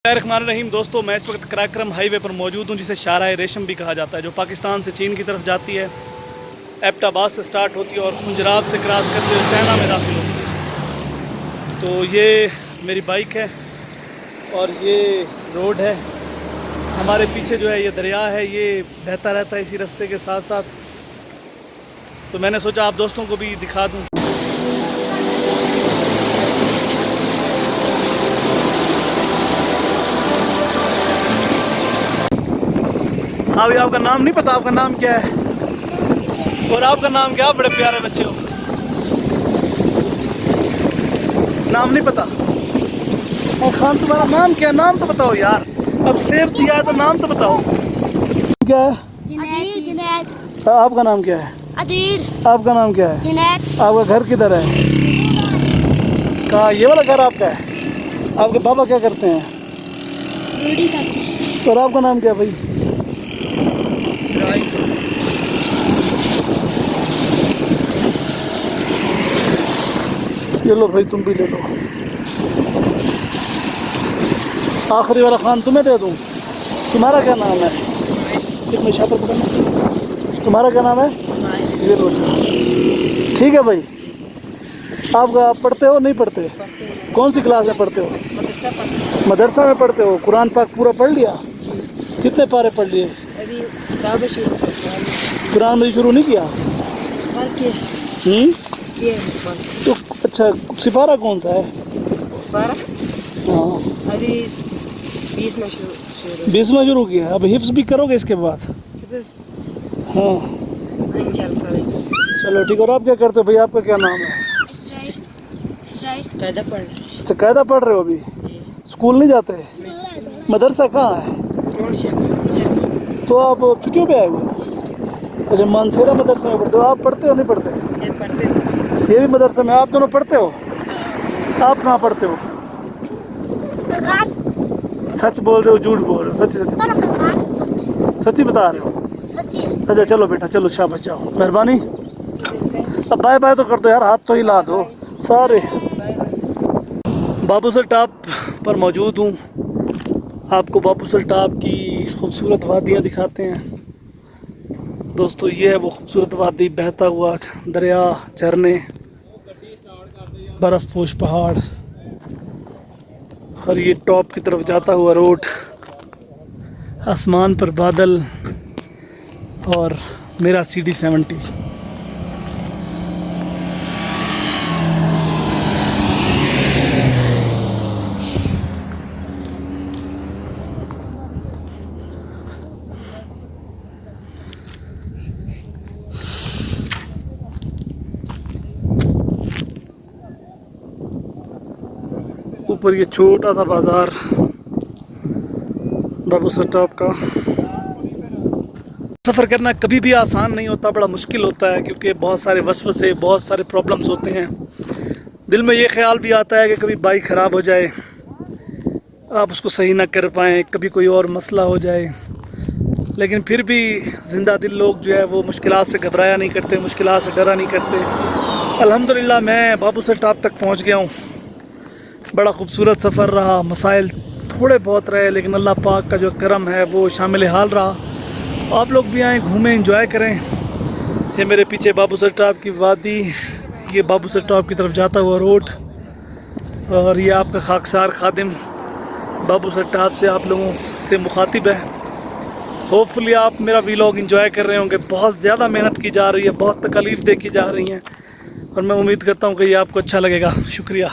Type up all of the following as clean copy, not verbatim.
रहीम दोस्तों, मैं इस वक्त कराक्रम हाईवे पर मौजूद हूँ, जिसे शाहराह रेशम भी कहा जाता है, जो पाकिस्तान से चीन की तरफ जाती है। एबटाबाद से स्टार्ट होती है और खुंजराब से क्रॉस करते हुए चाइना में दाखिल होती है। तो ये मेरी बाइक है और ये रोड है। हमारे पीछे जो है ये दरिया है, ये बहता रहता है इसी रास्ते के साथ साथ। तो मैंने सोचा आप दोस्तों को भी दिखा दूँ। हाँ भैया, आपका नाम नहीं पता? आपका नाम क्या है? और आपका नाम क्या? बड़े प्यारे बच्चे हो। नाम नहीं पता? और खान, तुम्हारा नाम क्या है? नाम तो बताओ यार। अब सेब दिया है तो नाम तो बताओ। क्या है? जुनैद। आपका नाम क्या है? अदीर। आपका नाम क्या है? जुनैद। आपका घर किधर है? कहाँ? ये वाला घर आपका है? आपके पापा क्या करते हैं? रोटी करते हैं। और आपका नाम क्या है भाई? ये लो भाई, तुम भी ले लो। आखिरी वाला खान तुम्हें दे दूं। तुम्हारा क्या नाम है? कितने शापर पकड़ना। तुम्हारा क्या नाम है? ये लो। ठीक है भाई। आप पढ़ते हो नहीं पढ़ते? कौन सी क्लास में पढ़ते हो? मदरसा में पढ़ते हो। कुरान पाक पूरा पढ़ लिया? कितने पारे पढ़ लिए? अभी कुरान में शुरू नहीं किया? तो अच्छा, सिपारा कौन सा है? सिपारा हाँ, अभी 20 में शुरू 20 में शुरू किया। अब हिफ्स भी करोगे इसके बाद? हाँ चलो ठीक है। और आप क्या करते हो भाई? आपका क्या नाम है? कायदा पढ़ रहे। अच्छा, कायदा पढ़ रहे हो अभी? स्कूल नहीं जाते? मदरसा कहाँ है? तो आप छुट्टियों पे आए हुए? अच्छा, मानसेरा मदरसा में पढ़ते हो। आप पढ़ते हो नहीं पढ़ते? ये भी मदरसा में? आप दोनों पढ़ते हो? आप कहाँ पढ़ते हो? सच बोल रहे हो झूठ बोल रहे हो? सच्ची बता रहे हो? अच्छा चलो बेटा, चलो शाबाश, जाओ, मेहरबानी। अब बाय बाय तो कर दो यार, हाथ तो हिला दो सारे। बाबूसर टॉप पर मौजूद हूँ। आपको बाबूसर टॉप की खूबसूरत वादियाँ दिखाते हैं दोस्तों। ये है वो खूबसूरत वादी, बहता हुआ दरिया, झरने, बर्फ़ पोश पहाड़ और ये टॉप की तरफ जाता हुआ रोड, आसमान पर बादल और मेरा CD70। ऊपर ये छोटा सा बाज़ार बाबूसर टॉप का। सफ़र करना कभी भी आसान नहीं होता, बड़ा मुश्किल होता है, क्योंकि बहुत सारे वसवसे, बहुत सारे प्रॉब्लम्स होते हैं। दिल में ये ख्याल भी आता है कि कभी बाइक ख़राब हो जाए, आप उसको सही ना कर पाएँ, कभी कोई और मसला हो जाए। लेकिन फिर भी ज़िंदा दिल लोग जो है वो मुश्किलात से घबराया नहीं करते, मुश्किलात से डरा नहीं करते। अल्हम्दुलिल्लाह मैं बाबूसर टॉप तक पहुँच गया हूँ। बड़ा खूबसूरत सफ़र रहा, मसाइल थोड़े बहुत रहे, लेकिन अल्लाह पाक का जो करम है वो शामिल हाल रहा। आप लोग भी आएँ, घूमें, एंजॉय करें। ये मेरे पीछे बाबूसर टॉप की वादी, ये बाबूसर टॉप की तरफ जाता हुआ रोड, और ये आपका खाकसार खादिम बाबूसर टॉप से आप लोगों से मुखातिब है। होपफुली आप मेरा वीलॉग एंजॉय कर रहे होंगे। बहुत ज़्यादा मेहनत की जा रही है, बहुत तकलीफ़ देखी जा रही हैं, और मैं उम्मीद करता हूँ कि ये आपको अच्छा लगेगा। शुक्रिया।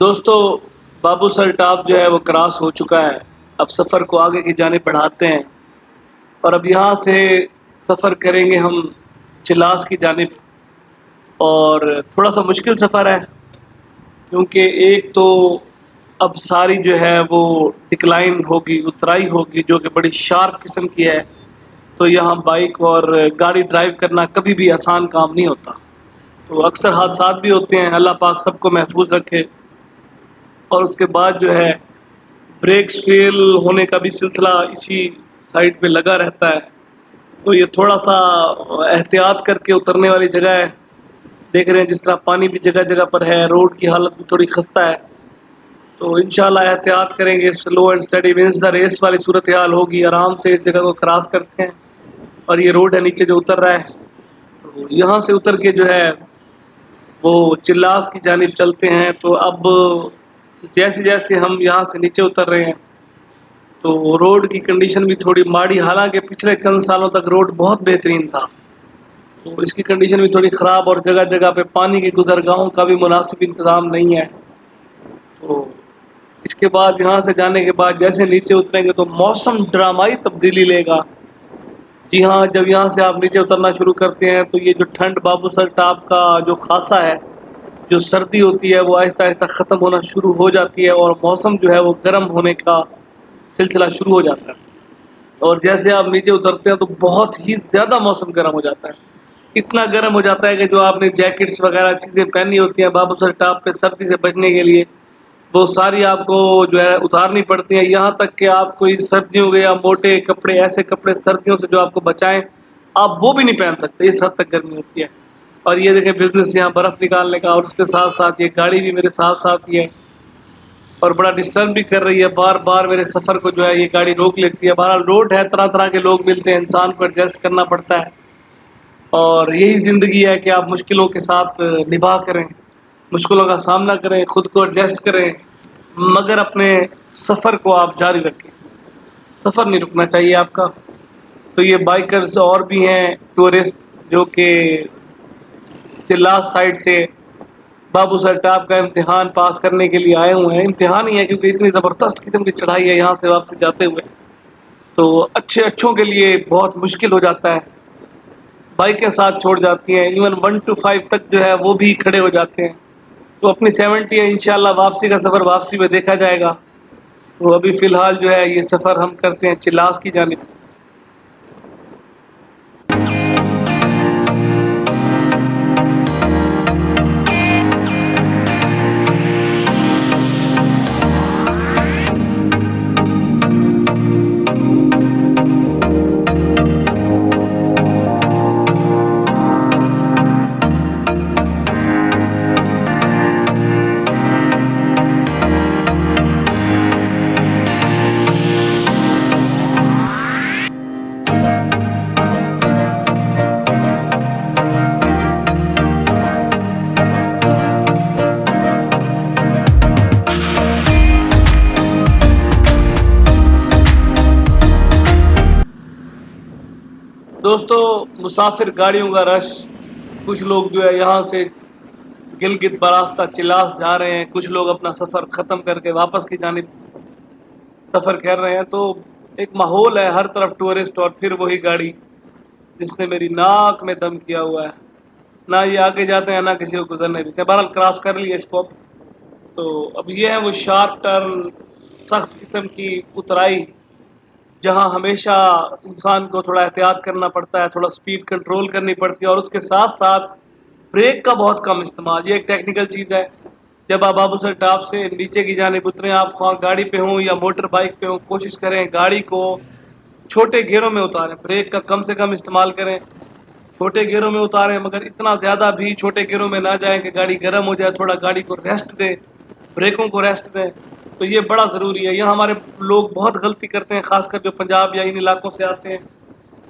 दोस्तों, बाबू सर टॉप जो है वो क्रॉस हो चुका है। अब सफ़र को आगे की जानिब बढ़ाते हैं और अब यहाँ से सफ़र करेंगे हम चिलास की जानिब। और थोड़ा सा मुश्किल सफ़र है क्योंकि एक तो अब सारी जो है वो डिक्लाइन होगी, उतराई होगी जो कि बड़ी शार्प किस्म की है। तो यहाँ बाइक और गाड़ी ड्राइव करना कभी भी आसान काम नहीं होता। तो अक्सर हादसात भी होते हैं, अल्लाह पाक सबको महफूज रखे। और उसके बाद जो है ब्रेक्स फेल होने का भी सिलसिला इसी साइड पे लगा रहता है। तो ये थोड़ा सा एहतियात करके उतरने वाली जगह है। देख रहे हैं जिस तरह पानी भी जगह जगह पर है, रोड की हालत भी थोड़ी खस्ता है। तो इंशाल्लाह एहतियात करेंगे, slow and steady means the race वाली सूरत हाल होगी। आराम से इस जगह को क्रॉस करते हैं और ये रोड है नीचे जो उतर रहा है, तो यहाँ से उतर के जो है वो चिल्लास की जानिब चलते हैं। तो अब जैसे जैसे हम यहाँ से नीचे उतर रहे हैं तो रोड की कंडीशन भी थोड़ी माड़ी, हालांकि पिछले चंद सालों तक रोड बहुत बेहतरीन था, तो इसकी कंडीशन भी थोड़ी ख़राब और जगह जगह पे पानी की गुजरगाहों का भी मुनासिब इंतज़ाम नहीं है। तो इसके बाद यहाँ से जाने के बाद जैसे नीचे उतरेंगे तो मौसम ड्रामाई तब्दीली लेगा। जी हाँ, जब यहाँ से आप नीचे उतरना शुरू करते हैं तो ये जो ठंड बाबूसर टॉप का जो खासा है, जो सर्दी होती है वो आहिस्ता आहिस्ता ख़त्म होना शुरू हो जाती है और मौसम जो है वो गर्म होने का सिलसिला शुरू हो जाता है। और जैसे आप नीचे उतरते हैं तो बहुत ही ज़्यादा मौसम गर्म हो जाता है। इतना गर्म हो जाता है कि जो आपने जैकेट्स वगैरह चीज़ें पहनी होती हैं बाबूसर टॉप पे सर्दी से बचने के लिए, वो सारी आपको जो है उतारनी पड़ती हैं। यहाँ तक कि आप कोई सर्दियों के या मोटे कपड़े, ऐसे कपड़े सर्दियों से जो आपको बचाएं, आप वो भी नहीं पहन सकते, इस हद तक गर्मी होती है। और ये देखें बिजनेस यहाँ बर्फ़ निकालने का, और उसके साथ साथ ये गाड़ी भी मेरे साथ साथ ही है और बड़ा डिस्टर्ब भी कर रही है। बार बार मेरे सफ़र को जो है ये गाड़ी रोक लेती है। बहरहाल रोड है, तरह तरह के लोग मिलते हैं, इंसान को एडजस्ट करना पड़ता है और यही ज़िंदगी है कि आप मुश्किलों के साथ निभा करें, मुश्किलों का सामना करें, खुद को एडजस्ट करें, मगर अपने सफ़र को आप जारी रखें। सफ़र नहीं रुकना चाहिए आपका। तो ये बाइकर्स और भी हैं टूरिस्ट जो कि चिल्लास साइड से बाबूसर टॉप का इम्तिहान पास करने के लिए आए हुए हैं। इम्तिहान ही है क्योंकि इतनी ज़बरदस्त किस्म की चढ़ाई है यहाँ से वापस जाते हुए, तो अच्छों के लिए बहुत मुश्किल हो जाता है। बाइकें साथ छोड़ जाती हैं, इवन 1 to 5 तक जो है वो भी खड़े हो जाते हैं। तो अपनी 70 है, इंशाल्लाह वापसी का सफ़र वापसी में देखा जाएगा। तो अभी फ़िलहाल जो है ये सफ़र हम करते हैं चिल्लास की जानिब। दोस्तों, मुसाफिर गाड़ियों का रश, कुछ लोग जो है यहाँ से गिलगित बरास्ता चिल्लास जा रहे हैं, कुछ लोग अपना सफ़र ख़त्म करके वापस की जानिब सफ़र कर रहे हैं। तो एक माहौल है, हर तरफ टूरिस्ट और फिर वही गाड़ी जिसने मेरी नाक में दम किया हुआ है। ना ये आगे जाते हैं ना किसी को गुजरने देते हैं। बहरहाल क्रॉस कर लिया इसको। तो अब ये है वो शार्प टर्न, सख्त किस्म की उतराई, जहाँ हमेशा इंसान को थोड़ा एहतियात करना पड़ता है, थोड़ा स्पीड कंट्रोल करनी पड़ती है और उसके साथ साथ ब्रेक का बहुत कम इस्तेमाल। ये एक टेक्निकल चीज़ है। जब आप बाबूसर टॉप से नीचे की जानिब उतरें, आप ख्वाह गाड़ी पे हों या मोटर बाइक पे हों, कोशिश करें गाड़ी को छोटे गियरों में उतारें, ब्रेक का कम से कम इस्तेमाल करें, छोटे गियरों में उतारें, मगर इतना ज़्यादा भी छोटे गियरों में ना जाएं कि गाड़ी गर्म हो जाए। थोड़ा गाड़ी को रेस्ट दें, ब्रेकों को रेस्ट दें। तो ये बड़ा ज़रूरी है। यहाँ हमारे लोग बहुत गलती करते हैं, ख़ासकर जो पंजाब या इन इलाकों से आते हैं,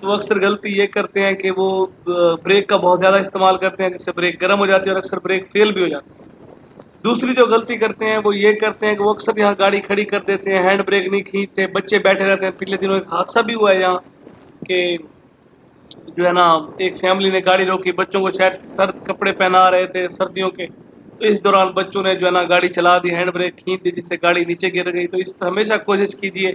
तो अक्सर गलती ये करते हैं कि वो ब्रेक का बहुत ज़्यादा इस्तेमाल करते हैं, जिससे ब्रेक गर्म हो जाती है और अक्सर ब्रेक फेल भी हो जाती है। दूसरी जो गलती करते हैं वो ये करते हैं कि वो अक्सर यहाँ गाड़ी खड़ी कर देते हैं, हैंड ब्रेक नहीं खींचते, बच्चे बैठे रहते हैं। पिछले दिनों एक हादसा भी हुआ है यहाँ कि जो है ना, एक फैमिली ने गाड़ी रोकी, बच्चों को शायद सर्द कपड़े पहना रहे थे सर्दियों के, तो इस दौरान बच्चों ने जो है ना गाड़ी चला दी, हैंड ब्रेक खींच दी, जिससे गाड़ी नीचे गिर गई। तो इस हमेशा कोशिश कीजिए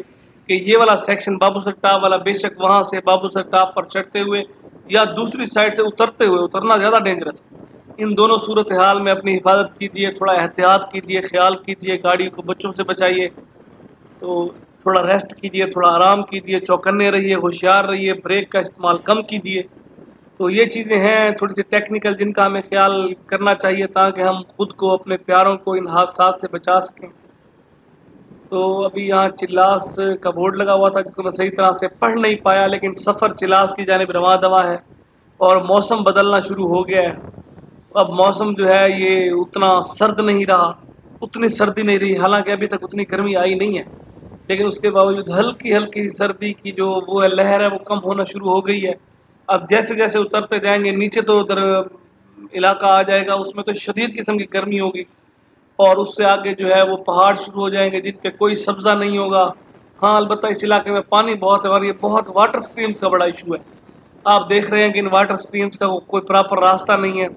कि ये वाला सेक्शन बाबूसर टाप वाला, बेशक वहाँ से बाबूसर टाप पर चढ़ते हुए या दूसरी साइड से उतरते हुए, उतरना ज़्यादा डेंजरस है। इन दोनों सूरत हाल में अपनी हिफाजत कीजिए, थोड़ा एहतियात कीजिए, ख्याल कीजिए, गाड़ी को बच्चों से बचाइए। तो थोड़ा रेस्ट कीजिए, थोड़ा आराम कीजिए, चौकन्ने रहिए, होशियार रहिए, ब्रेक का इस्तेमाल कम कीजिए। तो ये चीज़ें हैं थोड़ी सी टेक्निकल, जिनका हमें ख्याल करना चाहिए ताकि हम खुद को, अपने प्यारों को इन हादसा से बचा सकें। तो अभी यहाँ चिल्लास का बोर्ड लगा हुआ था जिसको मैं सही तरह से पढ़ नहीं पाया, लेकिन सफ़र चिल्लास की जानिब रवां दवा है और मौसम बदलना शुरू हो गया है। अब मौसम जो है ये उतना सर्द नहीं रहा, उतनी सर्दी नहीं रही, हालांकि अभी तक उतनी गर्मी आई नहीं है, लेकिन उसके बावजूद हल्की हल्की सर्दी की जो वो है लहर है वो कम होना शुरू हो गई है। अब जैसे जैसे उतरते जाएंगे नीचे तो उधर इलाका आ जाएगा, उसमें तो शदीद किस्म की गर्मी होगी और उससे आगे जो है वो पहाड़ शुरू हो जाएंगे जिन पे कोई सब्ज़ा नहीं होगा। हाँ, अलबत्ता इस इलाके में पानी बहुत है और ये बहुत वाटर स्ट्रीम्स का बड़ा इशू है। आप देख रहे हैं कि इन वाटर स्ट्रीम्स का कोई प्रॉपर रास्ता नहीं है,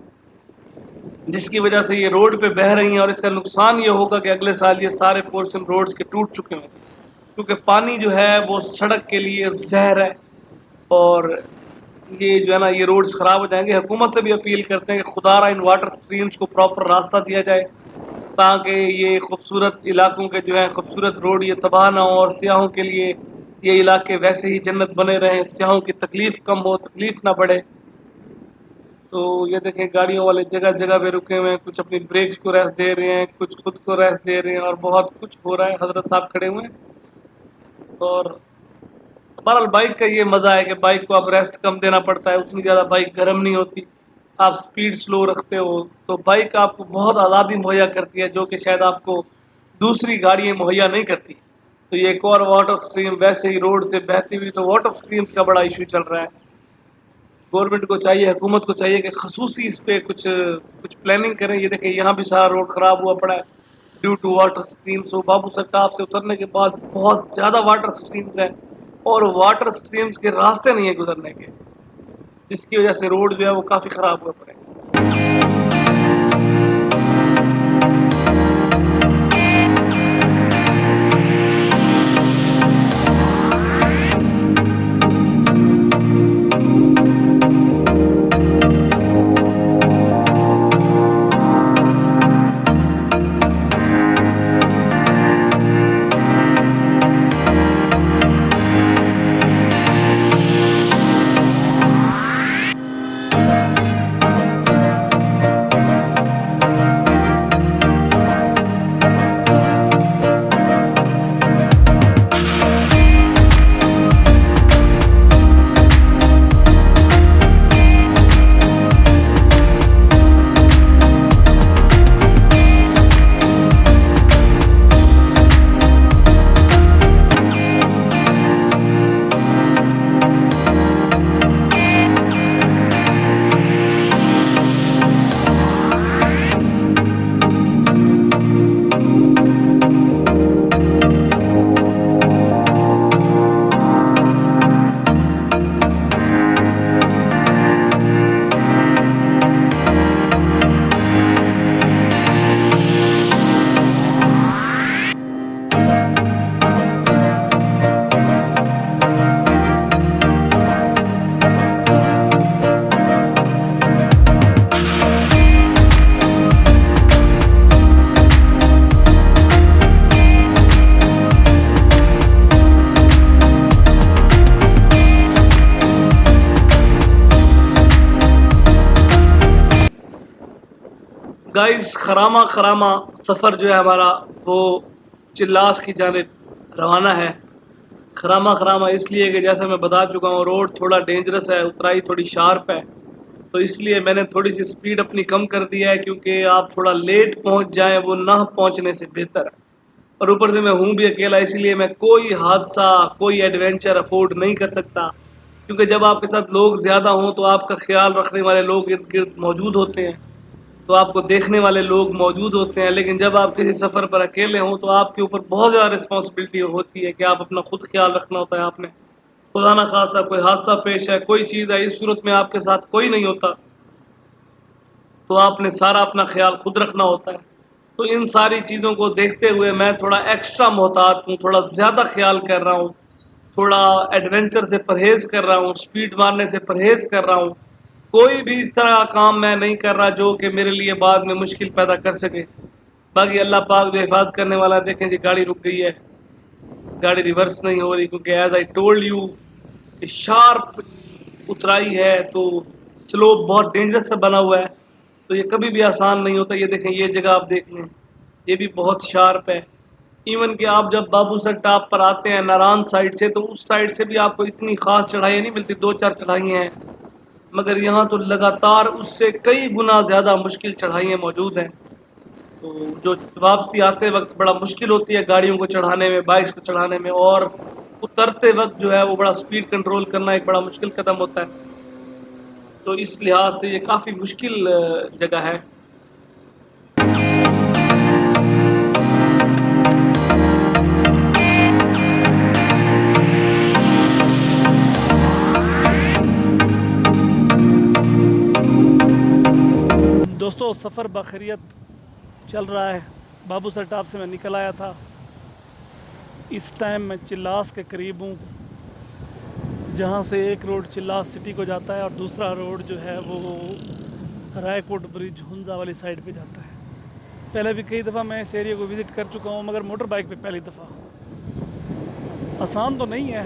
जिसकी वजह से ये रोड पे बह रही हैं और इसका नुकसान ये होगा कि अगले साल ये सारे पोर्शन रोड्स के टूट चुके हैं, क्योंकि पानी जो है वो सड़क के लिए जहर है और ये जो है ना ये रोड्स ख़राब हो जाएंगे। हुकूमत से भी अपील करते हैं कि खुदारा इन वाटर स्ट्रीम्स को प्रॉपर रास्ता दिया जाए ताकि ये खूबसूरत इलाकों के जो है खूबसूरत रोड ये तबाह ना हो और सियाहों के लिए ये इलाके वैसे ही जन्नत बने रहें, सियाहों की तकलीफ़ कम हो, तकलीफ़ ना बढ़े। तो ये देखें गाड़ियों वाले जगह जगह पे रुके हुए हैं, कुछ अपनी ब्रेक्स को रेस्ट दे रहे हैं, कुछ खुद को रेस्ट दे रहे हैं और बहुत कुछ हो रहा है। हजरत साहब खड़े हुए हैं और बहरहाल बाइक का ये मज़ा है कि बाइक को आप रेस्ट कम देना पड़ता है, उतनी ज़्यादा बाइक गर्म नहीं होती, आप स्पीड स्लो रखते हो, तो बाइक आपको बहुत आज़ादी मुहैया करती है जो कि शायद आपको दूसरी गाड़ियाँ मुहैया नहीं करती। तो ये एक और वाटर स्ट्रीम वैसे ही रोड से बहती हुई, तो वाटर स्ट्रीम्स का बड़ा इशू चल रहा है। गवर्नमेंट को चाहिए, हुकूमत को चाहिए कि खसूसी इस पे कुछ कुछ प्लानिंग करें। ये देखें यहाँ भी सारा रोड ख़राब हुआ पड़ा है ड्यू टू वाटर स्ट्रीम्स। वो बाबू सट्टाप से उतरने के बाद बहुत ज़्यादा वाटर स्ट्रीम्स हैं और वाटर स्ट्रीम्स के रास्ते नहीं है गुजरने के, जिसकी वजह से रोड जो है वो काफ़ी ख़राब हुआ पड़े। गाइस खरामा खरामा सफ़र जो है हमारा वो चिल्लास की जानिब रवाना है। खरामा खरामा इसलिए कि जैसा मैं बता चुका हूँ रोड थोड़ा डेंजरस है, उतराई थोड़ी शार्प है, तो इसलिए मैंने थोड़ी सी स्पीड अपनी कम कर दी है, क्योंकि आप थोड़ा लेट पहुँच जाएं वो ना पहुँचने से बेहतर है। और ऊपर से मैं हूँ भी अकेला, इसलिए मैं कोई हादसा, कोई एडवेंचर अफोर्ड नहीं कर सकता, क्योंकि जब आपके साथ लोग ज़्यादा हों तो आपका ख्याल रखने वाले लोग इर्द गिर्द मौजूद होते हैं, तो आपको देखने वाले लोग मौजूद होते हैं। लेकिन जब आप किसी सफ़र पर अकेले हों तो आपके ऊपर बहुत ज़्यादा रिस्पॉन्सिबिलिटी होती है कि आप अपना खुद ख्याल रखना होता है। आपने खुदा ना खासा कोई हादसा पेश है, कोई चीज़ है, इस सूरत में आपके साथ कोई नहीं होता, तो आपने सारा अपना ख्याल खुद रखना होता है। तो इन सारी चीज़ों को देखते हुए मैं थोड़ा एक्स्ट्रा मोहतात हूँ, थोड़ा ज़्यादा ख्याल कर रहा हूँ, थोड़ा एडवेंचर से परहेज़ कर रहा हूँ, स्पीड मारने से परहेज़ कर रहा हूँ। कोई भी इस तरह का काम मैं नहीं कर रहा जो कि मेरे लिए बाद में मुश्किल पैदा कर सके। बाकी अल्लाह पाक जो हिफाज़त करने वाला है, देखें जी गाड़ी रुक गई है, गाड़ी रिवर्स नहीं हो रही क्योंकि as I told you sharp उतराई है, तो स्लोप बहुत डेंजरस सा बना हुआ है, तो ये कभी भी आसान नहीं होता। ये देखें, ये जगह आप देख लें, ये भी बहुत शार्प है। इवन कि आप जब बाबूसर टॉप पर आते हैं नारायण साइड से, तो उस साइड से भी आपको इतनी खास चढ़ाई नहीं मिलती, 2-4 चढ़ाइयाँ हैं, मगर यहाँ तो लगातार उससे कई गुना ज़्यादा मुश्किल चढ़ाइयाँ मौजूद हैं। तो जो वापसी आते वक्त बड़ा मुश्किल होती है गाड़ियों को चढ़ाने में, बाइक्स को चढ़ाने में, और उतरते वक्त जो है वो बड़ा स्पीड कंट्रोल करना एक बड़ा मुश्किल कदम होता है। तो इस लिहाज से ये काफ़ी मुश्किल जगह है। दोस्तों, सफ़र बखैरियत चल रहा है। बाबूसर टॉप से मैं निकल आया था। इस टाइम मैं चिल्लास के करीब हूँ, जहाँ से एक रोड चिल्लास सिटी को जाता है और दूसरा रोड जो है वो रायकोट ब्रिज हुंजा वाली साइड पे जाता है। पहले भी कई दफ़ा मैं इस एरिया को विज़िट कर चुका हूँ, मगर मोटर बाइक पे पहली दफ़ा। आसान तो नहीं है,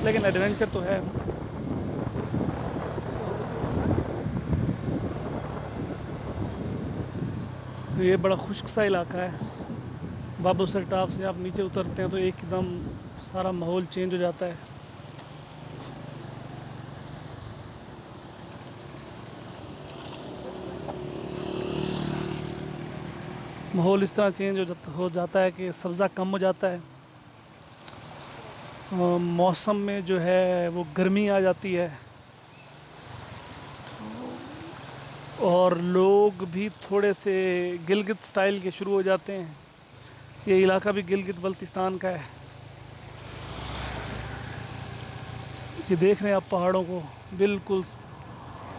लेकिन एडवेंचर तो है। ये बड़ा खुश्क सा इलाका है। बाबूसर टॉप से आप नीचे उतरते हैं तो एकदम सारा माहौल चेंज हो जाता है। माहौल इस तरह चेंज हो जाता है कि सब्ज़ा कम हो जाता है। मौसम में जो है वो गर्मी आ जाती है, और लोग भी थोड़े से गिलगित स्टाइल के शुरू हो जाते हैं। ये इलाका भी गिलगित बल्तिस्तान का है। ये देख रहे हैं आप पहाड़ों को, बिल्कुल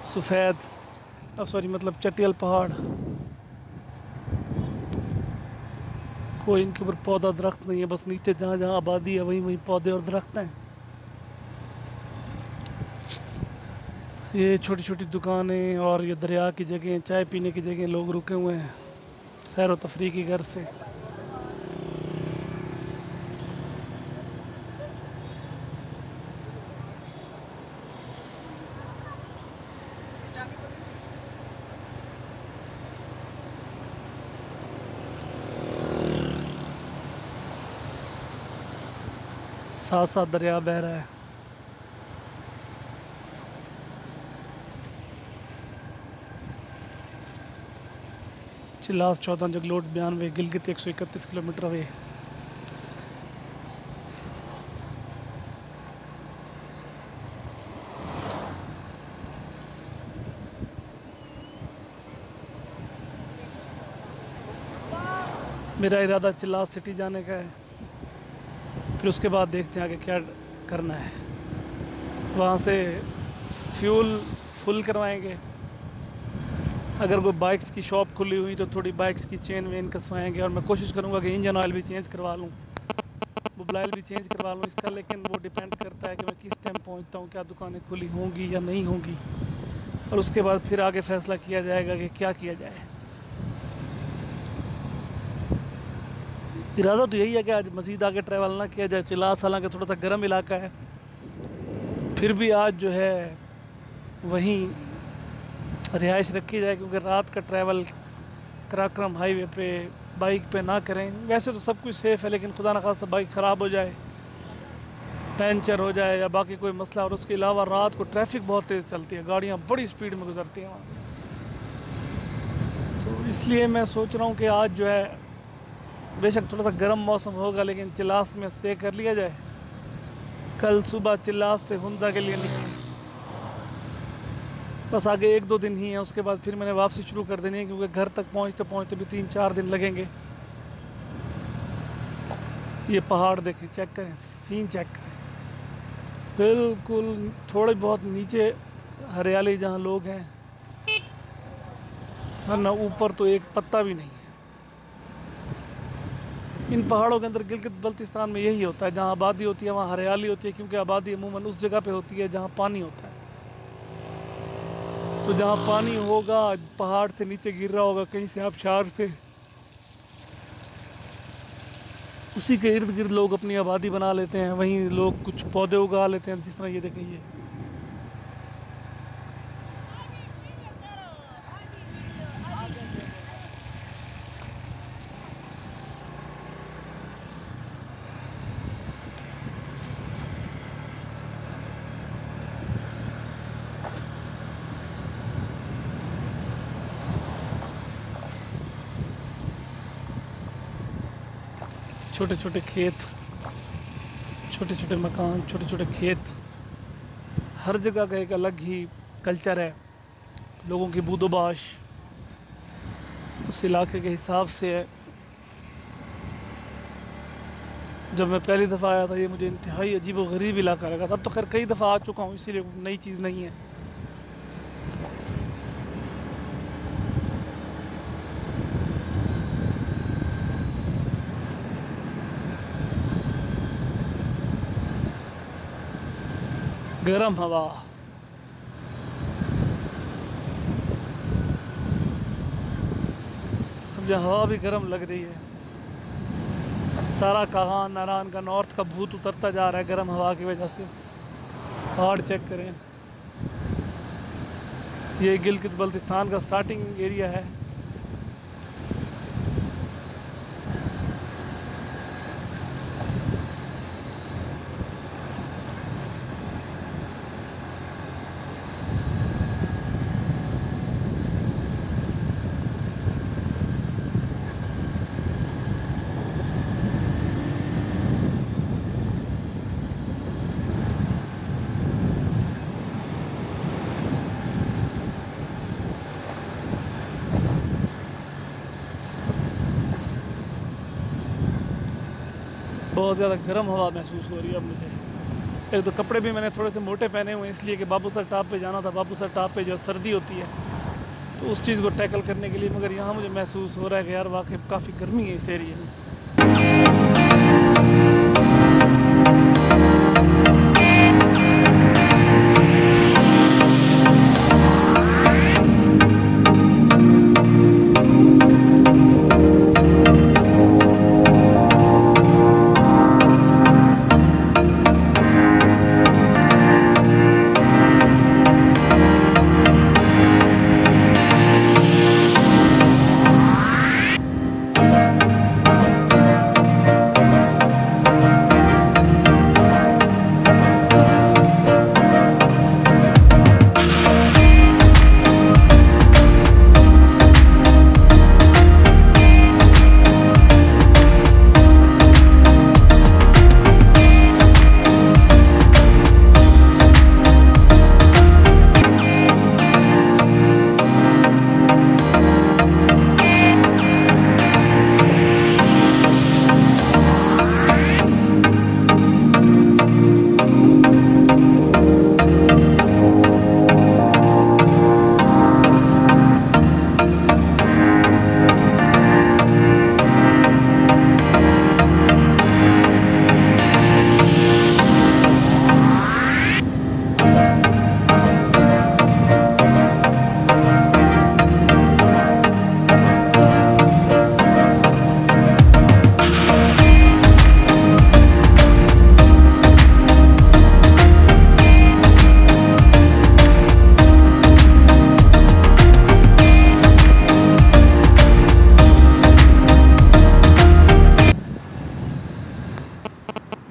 सफ़ेद, सॉरी मतलब चटियल पहाड़। कोई इनके ऊपर पौधा दरख्त नहीं है, बस नीचे जहाँ जहाँ आबादी है वहीं वहीं पौधे और दरख्त हैं। ये छोटी छोटी दुकानें और ये दरिया की जगह, चाय पीने की जगह, लोग रुके हुए हैं सैर व तफरीह की घर से। साथ साथ दरिया बह रहा है। Chilas 14 Jaglot 92, Gilgit 131 kilometre away. मेरा इरादा चिल्लास सिटी जाने का है, फिर उसके बाद देखते हैं आगे क्या करना है। वहाँ से फ्यूल फुल करवाएंगे, अगर कोई बाइक्स की शॉप खुली हुई तो थोड़ी बाइक्स की चेन वेन कसवाएंगे, और मैं कोशिश करूँगा कि इंजन ऑयल भी चेंज करवा लूँ, मोबाइल भी चेंज करवा लूँ इसका। लेकिन वो डिपेंड करता है कि मैं किस टाइम पहुँचता हूँ, क्या दुकानें खुली होंगी या नहीं होंगी, और उसके बाद फिर आगे फैसला किया जाएगा कि क्या किया जाए। इरादा तो यही है कि आज मज़ीद आगे ट्रैवल ना किया जाए। चिल्लास हालांकि थोड़ा सा गर्म इलाका है, फिर भी आज जो है वहीं रिहाइश रखी जाए, क्योंकि रात का ट्रैवल कराक्रम हाईवे पे बाइक पे ना करें। वैसे तो सब कुछ सेफ़ है, लेकिन खुदा न खास्ता बाइक ख़राब हो जाए, पंचर हो जाए या बाकी कोई मसला। और उसके अलावा रात को ट्रैफिक बहुत तेज़ चलती है, गाड़ियाँ बड़ी स्पीड में गुजरती हैं वहाँ से। तो इसलिए मैं सोच रहा हूँ कि आज जो है बेशक थोड़ा सा गर्म मौसम होगा, लेकिन चिल्लास में स्टे कर लिया जाए। कल सुबह चिल्लास से हुंजा के लिए निकलें। बस आगे 1-2 दिन ही है, उसके बाद फिर मैंने वापसी शुरू कर देनी है, क्योंकि घर तक पहुँचते पहुँचते भी 3-4 दिन लगेंगे। ये पहाड़ देखें, चेक करें, सीन चेक करें, बिल्कुल थोड़े बहुत नीचे हरियाली जहाँ लोग हैं, वरना ऊपर तो एक पत्ता भी नहीं है। इन पहाड़ों के अंदर गिलगित बल्तिस्तान में यही होता है, जहाँ आबादी होती है वहाँ हरियाली होती है, क्योंकि आबादी अमूमन उस जगह पे होती है जहाँ पानी होता है। तो जहाँ पानी होगा, पहाड़ से नीचे गिर रहा होगा कहीं से आबशार से, उसी के इर्द गिर्द लोग अपनी आबादी बना लेते हैं। वहीं लोग कुछ पौधे उगा लेते हैं, जिस तरह ये देखें, ये छोटे छोटे खेत, छोटे छोटे मकान, छोटे छोटे खेत। हर जगह का एक अलग ही कल्चर है, लोगों की बूदोबाश उस इलाके के हिसाब से है। जब मैं पहली दफ़ा आया था ये मुझे इंतहाई अजीब व गरीब इलाका लगा था। अब तो खैर कई दफ़ा आ चुका हूँ, इसीलिए नई चीज़ नहीं है। गर्म हवा, अब यह हवा भी गर्म लग रही है। सारा कागान नारान का नॉर्थ का भूत उतरता जा रहा है गर्म हवा की वजह से। पहाड़ चेक करें, ये गिलगित बल्तिस्तान का स्टार्टिंग एरिया है। बहुत ज़्यादा गर्म हवा महसूस हो रही है अब मुझे। एक तो कपड़े भी मैंने थोड़े से मोटे पहने हुए हैं, इसलिए कि बाबूसर टॉप पे जाना था। बाबूसर टॉप पे जो सर्दी होती है, तो उस चीज़ को टैकल करने के लिए। मगर यहाँ मुझे महसूस हो रहा है कि यार वाकई काफ़ी गर्मी है इस एरिया में।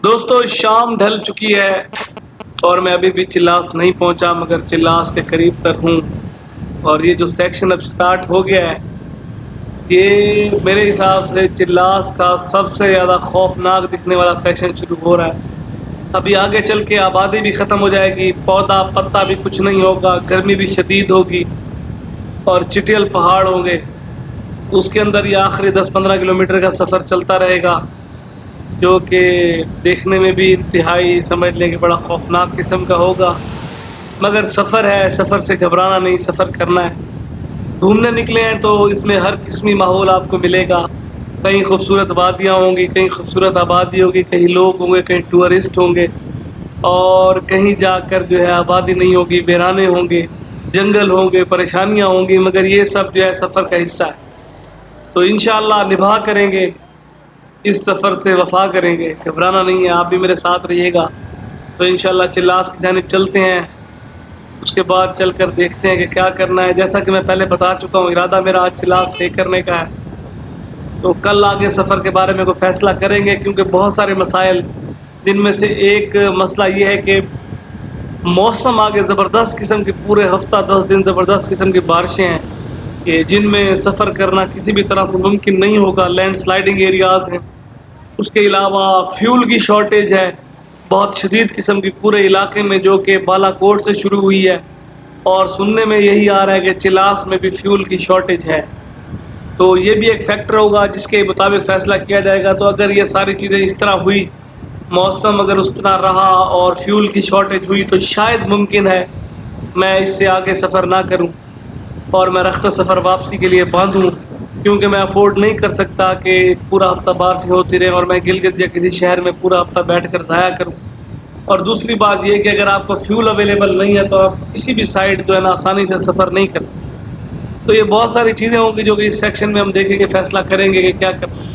दोस्तों शाम ढल चुकी है और मैं अभी भी चिल्लास नहीं पहुंचा, मगर चिल्लास के करीब तक हूं। और ये जो सेक्शन अब स्टार्ट हो गया है, ये मेरे हिसाब से चिल्लास का सबसे ज़्यादा खौफनाक दिखने वाला सेक्शन शुरू हो रहा है। अभी आगे चल के आबादी भी ख़त्म हो जाएगी, पौधा पत्ता भी कुछ नहीं होगा, गर्मी भी शदीद होगी और चिटियल पहाड़ होंगे। उसके अंदर ये आखिरी 10-15 किलोमीटर का सफ़र चलता रहेगा, जो कि देखने में भी इंतहाई समझ लें कि बड़ा खौफनाक किस्म का होगा। मगर सफ़र है, सफ़र से घबराना नहीं, सफ़र करना है। घूमने निकले हैं तो इसमें हर किस्मी माहौल आपको मिलेगा। कहीं खूबसूरत वादियाँ होंगी, कहीं खूबसूरत आबादी होगी, कहीं लोग होंगे, कहीं टूरिस्ट होंगे और कहीं जाकर जो है आबादी नहीं होगी, वीराने होंगे, जंगल होंगे, परेशानियाँ होंगी, मगर ये सब जो है सफ़र का हिस्सा है। तो इंशाअल्लाह निभा करेंगे, इस सफ़र से वफ़ा करेंगे, घबराना नहीं है, आप भी मेरे साथ रहिएगा। तो इंशाअल्लाह चिल्लास की जानिब चलते हैं, उसके बाद चलकर देखते हैं कि क्या करना है। जैसा कि मैं पहले बता चुका हूँ, इरादा मेरा आज चिल्लास स्टे करने का है। तो कल आगे सफ़र के बारे में कोई फ़ैसला करेंगे, क्योंकि बहुत सारे मसाइल, जिनमें से एक मसला ये है कि मौसम आगे ज़बरदस्त किस्म की पूरे हफ़्ता 10 दिन ज़बरदस्त किस्म की बारिशें हैं कि जिनमें सफ़र करना किसी भी तरह से मुमकिन नहीं होगा। लैंडस्लाइडिंग एरियाज़ हैं, उसके अलावा फ्यूल की शॉर्टेज है बहुत शदीद किस्म की पूरे इलाके में, जो कि बालाकोट से शुरू हुई है और सुनने में यही आ रहा है कि चिलास में भी फ्यूल की शॉर्टेज है। तो ये भी एक फैक्टर होगा जिसके मुताबिक फ़ैसला किया जाएगा। तो अगर ये सारी चीज़ें इस तरह हुई, मौसम अगर उस तरह रहा और फ्यूल की शॉर्टेज हुई, तो शायद मुमकिन है मैं इससे आगे सफ़र ना करूं और मैं रख्ता सफ़र वापसी के लिए बांधूं, क्योंकि मैं अफोर्ड नहीं कर सकता कि पूरा हफ़्ता बारिश होती रहे और मैं गिलगित या किसी शहर में पूरा हफ़्ता बैठकर ज़ाया करूं। और दूसरी बात ये कि अगर आपको फ्यूल अवेलेबल नहीं है तो आप किसी भी साइड जो है ना आसानी से सफ़र नहीं कर सकते। तो ये बहुत सारी चीज़ें होंगी जो कि इस सेक्शन में हम देखेंगे, फ़ैसला करेंगे कि क्या करना है।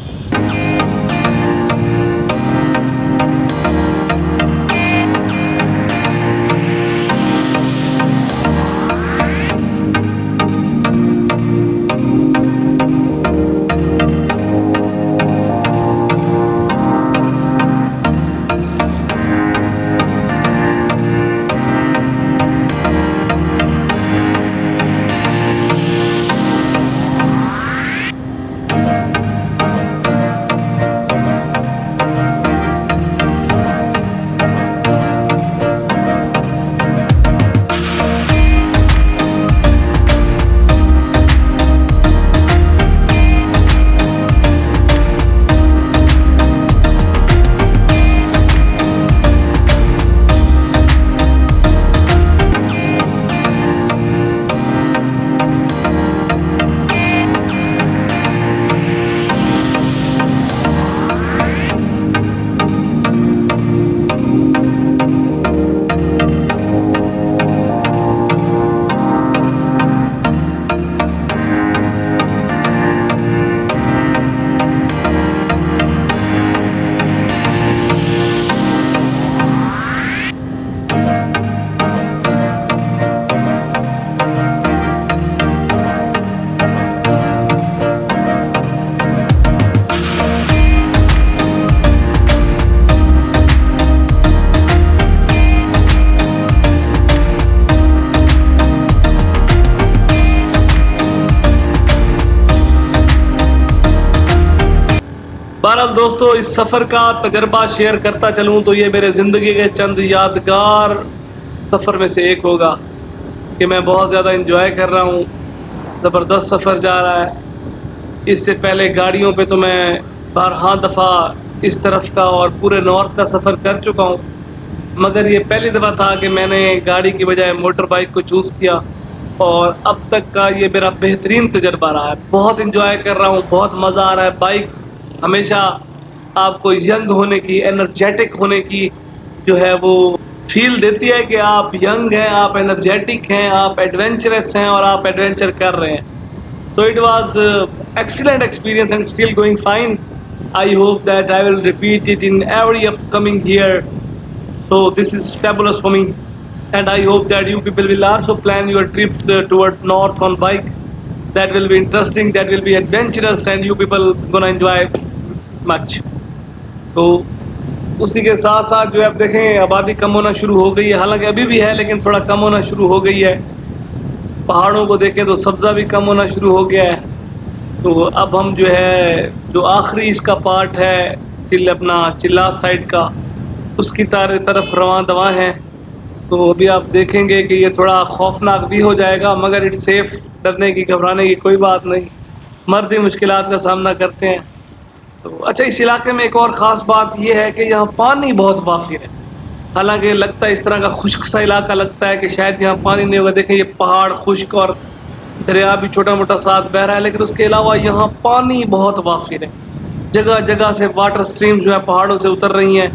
बहरहाल दोस्तों, इस सफ़र का तजर्बा शेयर करता चलूँ तो ये मेरे ज़िंदगी के चंद यादगार सफ़र में से एक होगा कि मैं बहुत ज़्यादा इंजॉय कर रहा हूँ। ज़बरदस्त सफ़र जा रहा है। इससे पहले गाड़ियों पे तो मैं 12 दफ़ा इस तरफ का और पूरे नॉर्थ का सफ़र कर चुका हूँ, मगर ये पहली दफ़ा था कि मैंने गाड़ी की बजाय मोटर बाइक को चूज़ किया और अब तक का ये मेरा बेहतरीन तजर्बा रहा है। बहुत इंजॉय कर रहा हूँ, बहुत मज़ा आ रहा है। बाइक हमेशा आपको यंग होने की, एनर्जेटिक होने की जो है वो फील देती है कि आप यंग हैं, आप एनर्जेटिक हैं, आप एडवेंचरस हैं और आप एडवेंचर कर रहे हैं। So it was excellent experience and still going fine. I hope that I will repeat it in every upcoming year. So this is fabulous for me, and I hope that you people will also plan your trips towards north on bike. That will be interesting, that will be adventurous, and you people gonna enjoy much. तो उसी के साथ साथ जो है आप देखें आबादी कम होना शुरू हो गई है, हालांकि अभी भी है लेकिन थोड़ा कम होना शुरू हो गई है। पहाड़ों को देखें तो सब्ज़ा भी कम होना शुरू हो गया है। तो अब हम जो है जो आखिरी इसका पार्ट है अपना चिल्लास साइड का, उसकी तरफ रवां दवा हैं। तो अभी आप देखेंगे कि ये थोड़ा खौफनाक भी हो जाएगा, मगर इट्स सेफ, डरने की घबराने की कोई बात नहीं। मर्द ही मुश्किलात का सामना करते हैं। तो अच्छा, इस इलाके में एक और ख़ास बात यह है कि यहाँ पानी बहुत वाफिर है। हालांकि लगता है इस तरह का खुश्क सा इलाका लगता है कि शायद यहाँ पानी नहीं होगा। देखें ये पहाड़ खुश्क और दरिया भी छोटा मोटा साथ बह रहा है, लेकिन उसके अलावा यहाँ पानी बहुत वाफिर है। जगह जगह से वाटर स्ट्रीम जो है पहाड़ों से उतर रही हैं।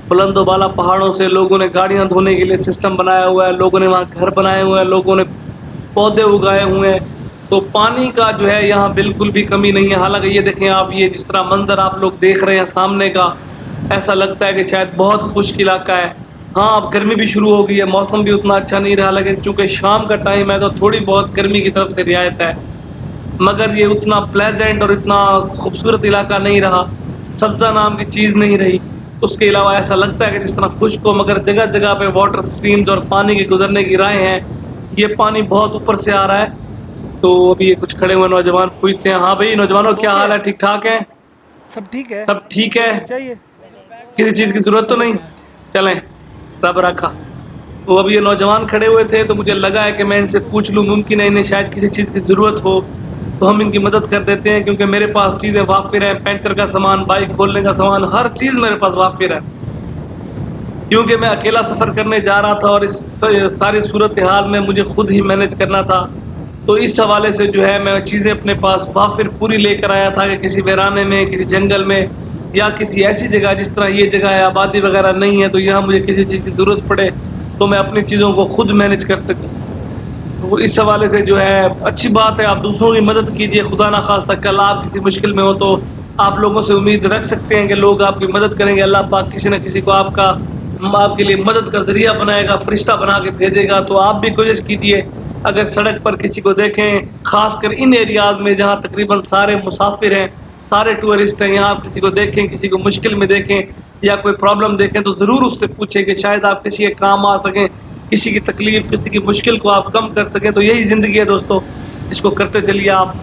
बुलंदो बाला पहाड़ों से लोगों ने गाड़ियाँ धोने के लिए सिस्टम बनाया हुआ है, लोगों ने वहाँ घर बनाए हुए हैं, लोगों ने पौधे उगाए हुए हैं। तो पानी का जो है यहाँ बिल्कुल भी कमी नहीं है। हालांकि ये देखें आप, ये जिस तरह मंजर आप लोग देख रहे हैं सामने का, ऐसा लगता है कि शायद बहुत खुश्क इलाका है। हाँ, अब गर्मी भी शुरू हो गई है, मौसम भी उतना अच्छा नहीं रहा, लेकिन चूँकि शाम का टाइम है तो थोड़ी बहुत गर्मी की तरफ से रियायत है। मगर ये उतना प्लेजेंट और इतना खूबसूरत इलाका नहीं रहा, सब्ज़ा नाम की चीज़ नहीं रही। उसके अलावा ऐसा लगता है कि जिस तरह खुश्क हो, मगर जगह जगह पे वाटर स्ट्रीम्स और पानी के गुजरने की राहें हैं। ये पानी बहुत ऊपर से आ रहा है। तो अभी ये कुछ खड़े हुए नौजवान पूछते हैं, हाँ भाई नौजवानों क्या हाल है, ठीक ठाक है? सब ठीक है। सब ठीक है, चाहिए किसी चीज़ की ज़रूरत तो नहीं? चलें, रब रखा। तो अभी ये नौजवान खड़े हुए थे तो मुझे लगा है कि मैं इनसे पूछ लूँ, मुमकिन है इन्हें शायद किसी चीज़ की ज़रूरत हो तो हम इनकी मदद कर देते हैं, क्योंकि मेरे पास चीज़ें वाफिर हैं, पंचर का सामान, बाइक खोलने का सामान, हर चीज़ मेरे पास वाफिर है। क्योंकि मैं अकेला सफ़र करने जा रहा था और इस सारी सूरत हाल में मुझे खुद ही मैनेज करना था। तो इस हवाले से जो है मैं चीज़ें अपने पास वाफिर पूरी लेकर आया था कि किसी वीराने में, किसी जंगल में या किसी ऐसी जगह जिस तरह ये जगह है, आबादी वगैरह नहीं है, तो यहाँ मुझे किसी चीज़ की ज़रूरत पड़े तो मैं अपनी चीज़ों को खुद मैनेज कर सकूँ। तो इस हवाले से जो है अच्छी बात है, आप दूसरों की मदद कीजिए। खुदा ना खास्ता कल आप किसी मुश्किल में हो तो आप लोगों से उम्मीद रख सकते हैं कि लोग आपकी मदद करेंगे। अल्लाह पाक किसी न किसी को आपके लिए मदद का ज़रिया बनाएगा, फ़रिश्ता बना के भेजेगा। तो आप भी कोशिश कीजिए, अगर सड़क पर किसी को देखें, ख़ासकर इन एरियाज़ में जहाँ तकरीबन सारे मुसाफिर हैं, सारे टूरिस्ट हैं, यहाँ आप किसी को देखें, किसी को मुश्किल में देखें या कोई प्रॉब्लम देखें तो ज़रूर उससे पूछें कि शायद आप किसी के काम आ सकें, किसी की तकलीफ़, किसी की मुश्किल को आप कम कर सकें। तो यही ज़िंदगी है दोस्तों, इसको करते चलिए आप।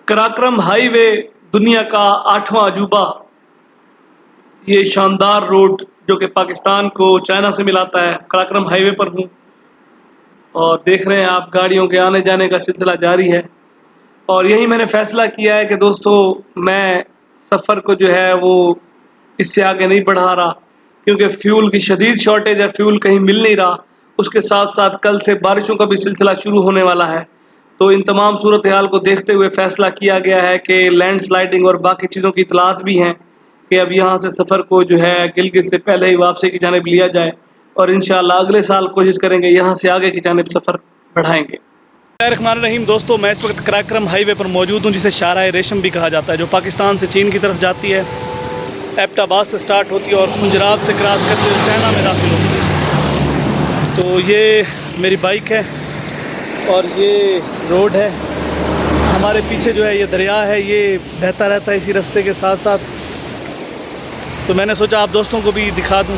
कराक्रम हाईवे दुनिया का 8वां अजूबा, ये शानदार रोड जो कि पाकिस्तान को चाइना से मिलाता है। कराक्रम हाईवे पर हूँ और देख रहे हैं आप गाड़ियों के आने जाने का सिलसिला जारी है। और यही मैंने फ़ैसला किया है कि दोस्तों मैं सफ़र को जो है वो इससे आगे नहीं बढ़ा रहा, क्योंकि फ्यूल की शदीद शॉर्टेज है, फ्यूल कहीं मिल नहीं रहा। उसके साथ साथ कल से बारिशों का भी सिलसिला शुरू होने वाला है। तो इन तमाम सूरत हाल को देखते हुए फ़ैसला किया गया है कि लैंडस्लाइडिंग और बाकी चीज़ों की इतलात भी हैं कि अब यहाँ से सफ़र को जो है गिलगित से पहले ही वापसी की जानिब लिया जाए और इंशाअल्लाह अगले साल कोशिश करेंगे यहाँ से आगे की जानिब सफ़र बढ़ाएंगे। रहीम दोस्तों, मैं इस वक्त कराक्रम हाईवे पर मौजूद हूँ, जिसे शाहराह रेशम भी कहा जाता है, जो पाकिस्तान से चीन की तरफ जाती है, एबटाबाद से स्टार्ट होती है और खुंजरात से क्रॉस करते हुए चाइना में दाखिल होती है। तो ये मेरी बाइक है और ये रोड है, हमारे पीछे जो है ये दरिया है, ये बहता रहता है इसी रास्ते के साथ साथ। तो मैंने सोचा आप दोस्तों को भी दिखा दूँ।